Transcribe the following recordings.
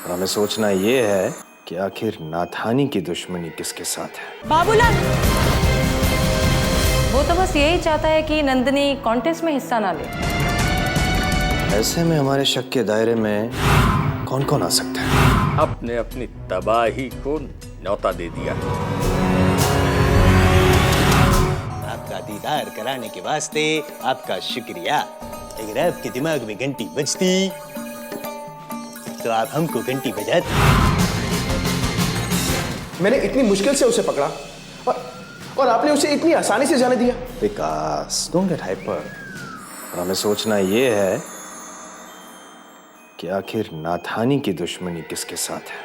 और हमें सोचना ये है कि आखिर नाथानी की दुश्मनी किसके साथ है। बाबूलाल, वो तो बस यही चाहता है कि नंदिनी कॉन्टेस्ट में हिस्सा ना ले। ऐसे में हमारे शक के दायरे में कौन कौन आ सकता है? आपने अपनी तबाही को न्योता दे दिया। आपका दीदार कराने के वास्ते आपका शुक्रिया। अगर आपके दिमाग में घंटी बजती तो आप हमको घंटी बजाते। मैंने इतनी मुश्किल से उसे पकड़ा और आपने उसे इतनी आसानी से जाने दिया। विकास, डोंट गेट हाइपर। और हमें सोचना ये है कि आखिर नाथानी की दुश्मनी किसके साथ है।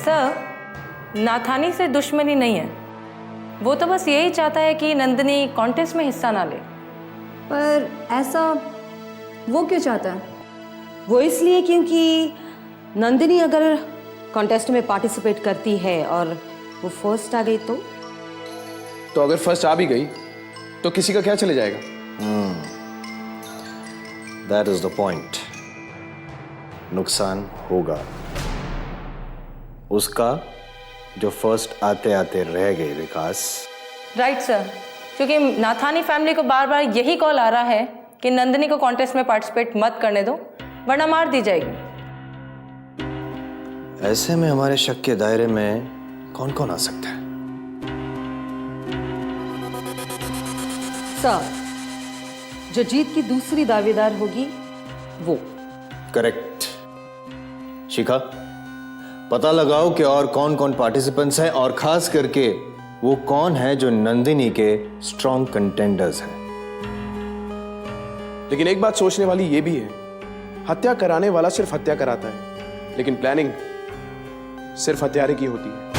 सर, नाथानी से दुश्मनी नहीं है। वो तो बस यही चाहता है कि नंदिनी कॉन्टेस्ट में हिस्सा ना ले। पर ऐसा वो क्यों चाहता है? वो इसलिए क्योंकि नंदिनी अगर कॉन्टेस्ट में पार्टिसिपेट करती है और वो फर्स्ट आ गई तो अगर फर्स्ट आ भी गई तो किसी का क्या चले जाएगा? That is the point. नुकसान होगा उसका जो फर्स्ट आते आते रह गए। विकास, राइट सर, क्योंकि नाथानी फैमिली को बार बार यही कॉल आ रहा है कि नंदिनी को कॉन्टेस्ट में पार्टिसिपेट मत करने दो वरना मार दी जाएगी। ऐसे में हमारे शक के दायरे में कौन कौन आ सकता है? सर, जो जीत की दूसरी दावेदार होगी वो। करेक्ट। शिखा, पता लगाओ कि और कौन कौन पार्टिसिपेंट्स हैं और खास करके वो कौन है जो नंदिनी के स्ट्रॉन्ग कंटेंडर्स हैं। लेकिन एक बात सोचने वाली ये भी है, हत्या कराने वाला सिर्फ हत्या कराता है, लेकिन प्लानिंग सिर्फ हत्यारे की होती है।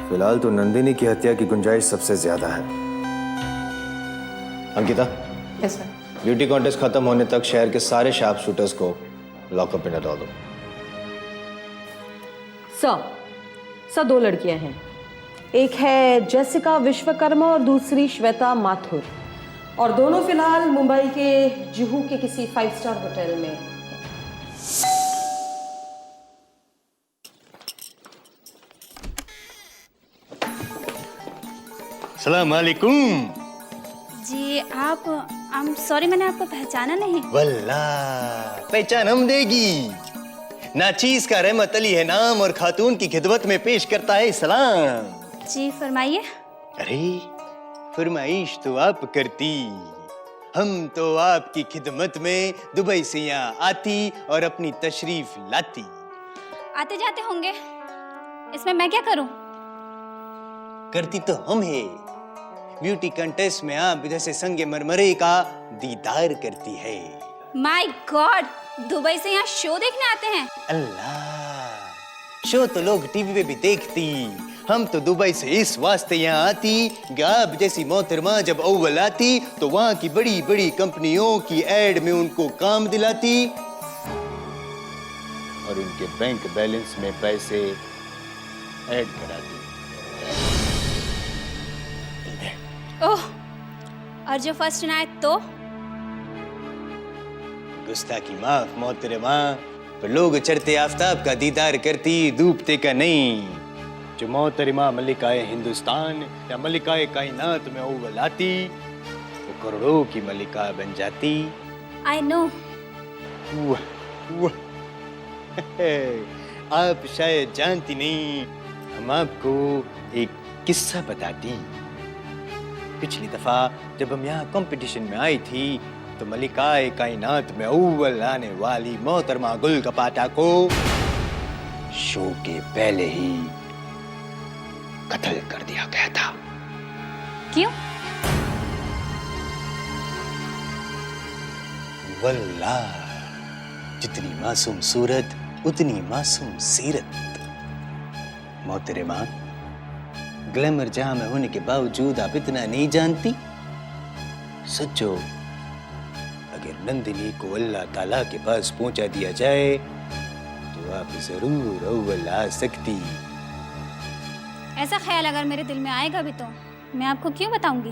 फिलहाल तो नंदिनी की हत्या की गुंजाइश सबसे ज्यादा है। Ankita, yes sir. Beauty contest खत्म होने तक शहर के सारे शार्प शूटर्स को लॉकअप में डाल दो। सर, दो लड़कियां हैं। एक है जेसिका विश्वकर्मा और दूसरी श्वेता माथुर, और दोनों फिलहाल मुंबई के जुहू के किसी 5 स्टार होटल में। सलाम अलैकुम। जी आप सॉरी, मैंने आपको पहचाना नहीं। वल्ला पहचान हम देगी। नाचीज का रहमत अली है नाम और खातून की खिदमत में पेश करता है सलाम। जी फरमाइए। अरे फरमाइश तो आप करती, हम तो आपकी खिदमत में दुबई से यहाँ आती और अपनी तशरीफ लाती। आते जाते होंगे, इसमें मैं क्या करूं? करती तो हम है। ब्यूटी कंटेस्ट में आप जैसे संगे मरमरे का दीदार करती है। माय गॉड, दुबई से यहाँ शो देखने आते हैं? अल्लाह, शो तो लोग टीवी पे भी देखती, हम तो दुबई से इस वास्ते यहाँ आती कि आप जैसी मोहतरमा जब अव्वल आती तो वहाँ की बड़ी बड़ी कंपनियों की एड में उनको काम दिलाती और उनके बैंक बैलेंस में पैसे ऐड कराती। ओह, और जो फर्स्ट ना आए तो? गुस्ताखी माफ मोहतरमा, पर लोग चढ़ते आफताब का दीदार करती, डूबते का नहीं। जो मोहतरमा मलिकाए हिंदुस्तान या मलिकाए कायनात में अव्वल आती वो करोड़ों की मलिका बन जाती। I know. आप शायद जानती नहीं, हम आपको एक किस्सा बताती। पिछली दफा जब हम यहाँ कंपटीशन में आई थी तो मलिकाए कायनात में अव्वल आने वाली मोहतरमा गुल कपाटा को शो के पहले ही कत्ल कर दिया गया था। क्यों? वल्लाह, जितनी मासूम सूरत उतनी मासूम सीरत। मोहतरमा, ग्लैमर जहां में होने के बावजूद आप इतना नहीं जानती। सच्चो, अगर नंदिनी को अल्लाह ताला के पास पहुंचा दिया जाए तो आप जरूर अव्वल आ सकती। ऐसा ख्याल अगर मेरे दिल में आएगा भी तो मैं आपको क्यों बताऊंगी?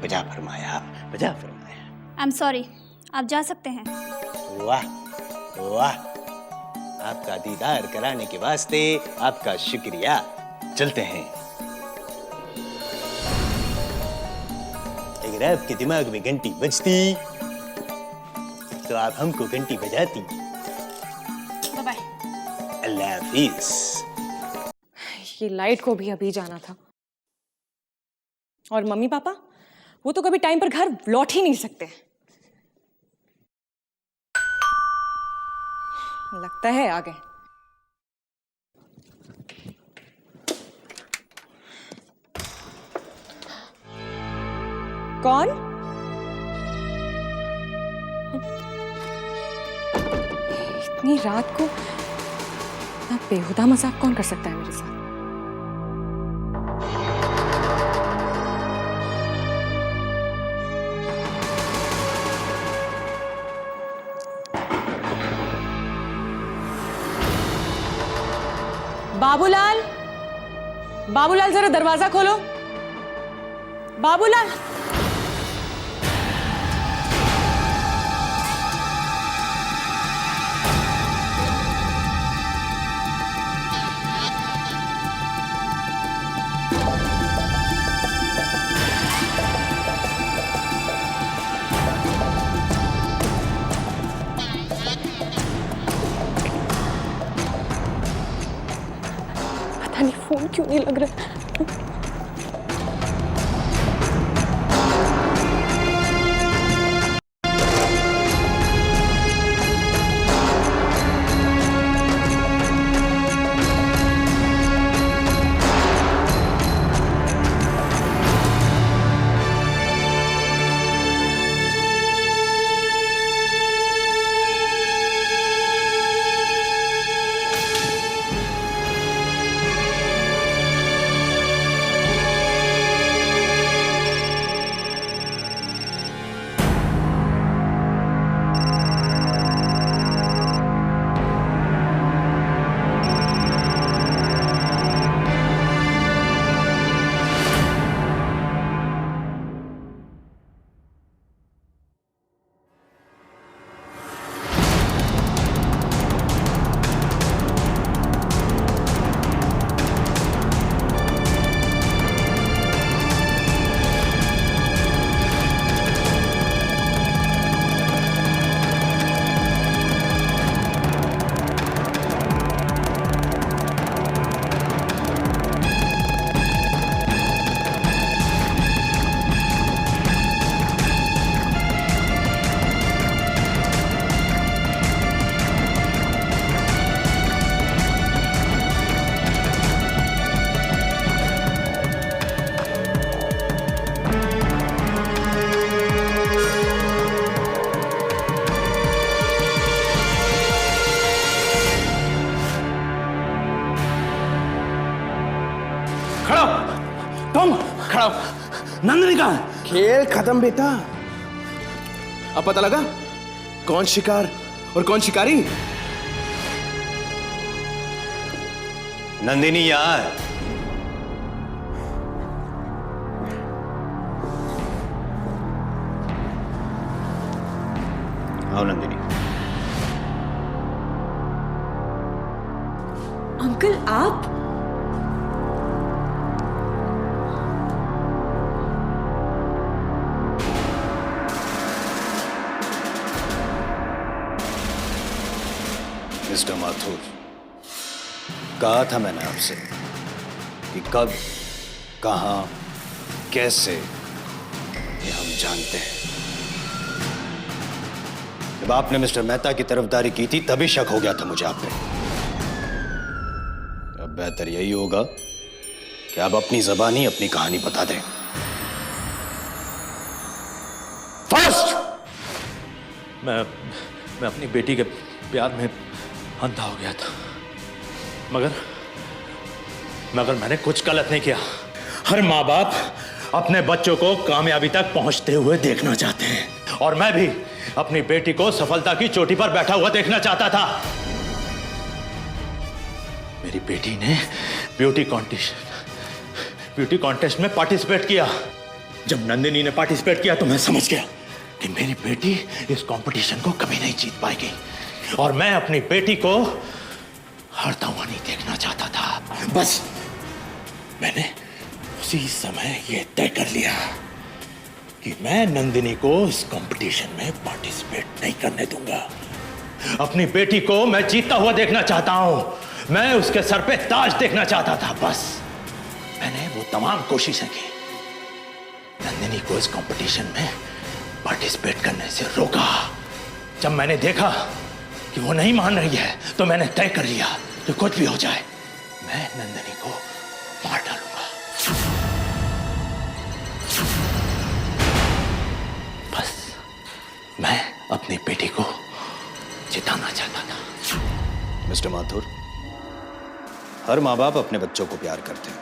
बजा फरमाया, बजा फरमाया। आई एम सॉरी, आप जा सकते हैं। वाह वाह, आपका दीदार कराने के वास्ते आपका शुक्रिया। चलते हैं। अगर आपके दिमाग में घंटी बजती तो आप हमको घंटी बजाती। Bye bye. अल्लाह हाफिज। ये लाइट को भी अभी जाना था। और मम्मी पापा, वो तो कभी टाइम पर घर लौट ही नहीं सकते। लगता है आ गए। कौन? इतनी रात को इतना बेहुदा मजाक कौन कर सकता है मेरे साथ? बाबूलाल, बाबूलाल जरा दरवाजा खोलो। बाबूलाल। पता नहीं फोन क्यों नहीं लग रहा। खड़ा हो। नंदिनी कहाँ है? खेल खत्म बेटा। अब पता लगा कौन शिकार और कौन शिकारी? नंदिनी यार, आओ नंदिनी। अंकल आप? मिस्टर माथुर, कहा था मैंने आपसे कि कब, कहां, कैसे ये हम जानते हैं। जब आपने मिस्टर मेहता की तरफदारी की थी तभी शक हो गया था मुझे आप पे। अब बेहतर यही होगा कि आप अपनी जबानी अपनी कहानी बता दें। फर्स्ट, मैं अपनी बेटी के प्यार में अंधा हो गया था, मगर मैंने कुछ गलत नहीं किया। हर माँ बाप अपने बच्चों को कामयाबी तक पहुंचते हुए देखना चाहते हैं, और मैं भी अपनी बेटी को सफलता की चोटी पर बैठा हुआ देखना चाहता था। मेरी बेटी ने ब्यूटी कॉन्टेस्ट में पार्टिसिपेट किया। जब नंदिनी ने पार्टिसिपेट किया तो मैं समझ गया कि मेरी बेटी इस कंपटीशन को कभी नहीं जीत पाएगी और मैं अपनी बेटी को हारता हुआ नहीं देखना चाहता था। बस मैंने उसी समय यह तय कर लिया कि मैं नंदिनी को इस कंपटीशन में पार्टिसिपेट नहीं करने दूंगा। अपनी बेटी को मैं जीतता हुआ देखना चाहता हूं, मैं उसके सर पे ताज देखना चाहता था। बस मैंने वो तमाम कोशिशें की, नंदिनी को इस कंपटीशन में पार्टिसिपेट करने से रोका। जब मैंने देखा कि वो नहीं मान रही है तो मैंने तय कर लिया कि कुछ भी हो जाए मैं नंदिनी को मार डालूंगा। बस मैं अपनी बेटी को जिताना चाहता था। मिस्टर माथुर, हर माँ बाप अपने बच्चों को प्यार करते हैं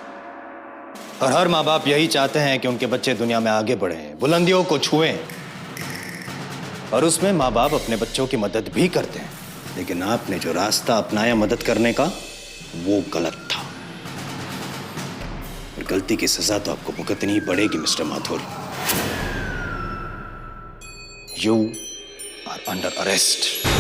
और हर माँ बाप यही चाहते हैं कि उनके बच्चे दुनिया में आगे बढ़ें, बुलंदियों को छुएं, और उसमें माँ बाप अपने बच्चों की मदद भी करते हैं। लेकिन आपने जो रास्ता अपनाया मदद करने का, वो गलत था और गलती की सजा तो आपको भुगतनी ही पड़ेगी mister Mathur. You are under arrest.